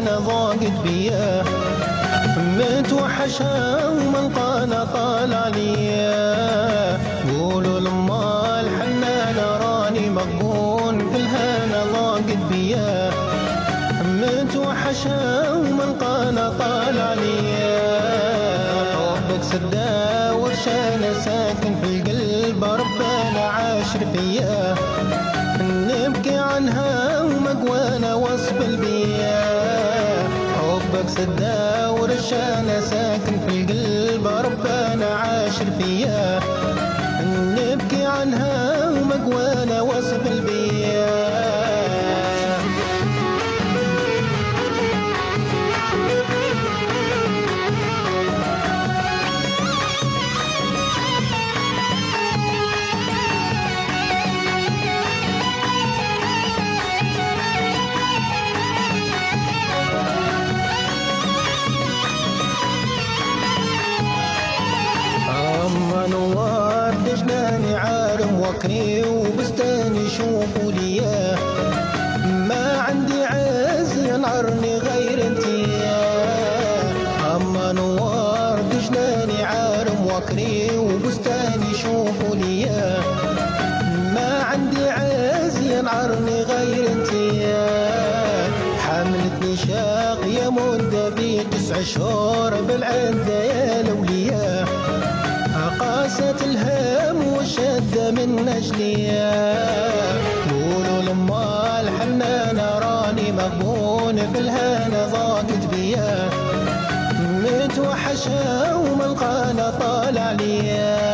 بالهنا ضاقت بيا، متوحشة وملقانا طالع ليا. قولوا لما الحنانة راني مغبون بالهنا ضاقت بيا، متوحشة وملقانا طالع ليا. حبك سدا ورشانة ساكن في القلب، ربنا عاشر فيا، نبكي عنها ومقوانا وصف البيا. حبك سدا ورشانة ساكن في القلب، ربنا عاشر فيا، نبكي عنها ومقوانا وصف البيا. نوار دجناني عالم وكري وبستاني شوفوا ليا، ما عندي عز ينعرني غير انتيا. اما نوار دجناني عالم وكري وبستاني شوفوا ليا، ما عندي عز ينعرني غير انتيا. حملتني شاقية مدة بي 9 شهور بالعدة يا لوليا، قاست الهم والشدة من أجليا. قولوا لما الحنانة راني مغبون بالهنا ضاقت بيا، متوحشة وملقانا طالع ليا.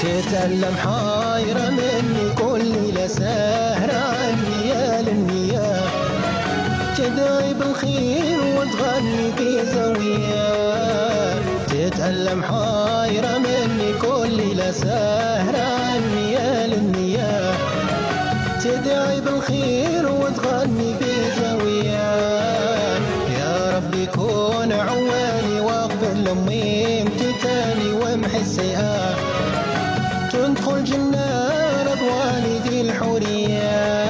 تتألم حايرة مني كل ليلة ساهرة عني يا للنية، تدعي بالخير وتغني في زاوية. تتألم حايرة مني كل ليلة ساهرة عني يا للنية، تدعي بالخير وتغني في زاوية. يا ربي كون عواني واغفر لأمي امتتاني وامحي السيئات، تدخل جنة رضواني ذي الحورية.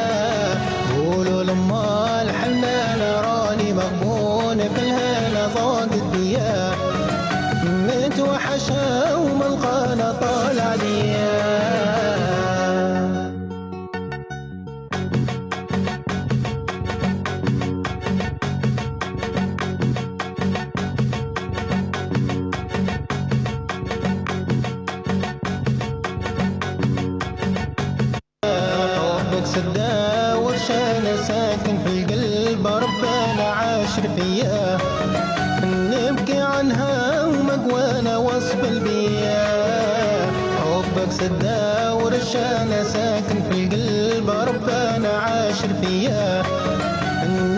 قولوا لما الحنانة راني مغبون بالهنا ضاقت بيا، متوحشة وملقانا طالع ليا. سدا ورشانة ساكن في القلب، ربنا عاشر فيا، نبكي عنها ومقوانا وصف البيا. حبك سدا ورشانة ساكن في القلب، ربنا عاشر فيا،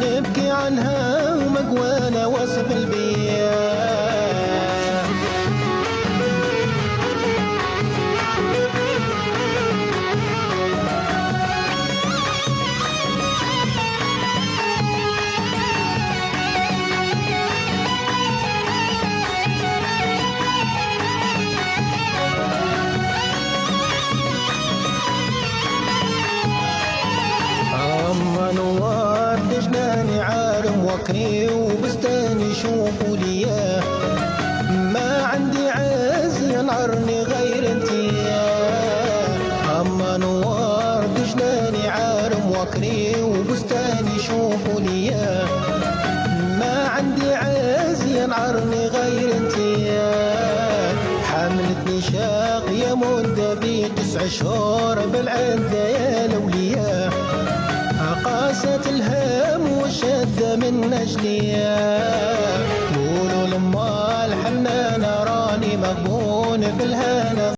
نبكي عنها ومقوانا وصف البيا. نوار دجناني عالم وكري وبستاني شوفوا ليا، ما عندي عز ينعرني غير انتيا. اما نوار دجناني عالم وكري وبستاني شوفوا ليا، ما عندي عز ينعرني غير انتيا. حملتني شاقية مدة بي 9 شهور بالعدة يا لوليا، قاست الهم والشدة من أجليا. قولوا لما الحنانة راني مغبون بالهنا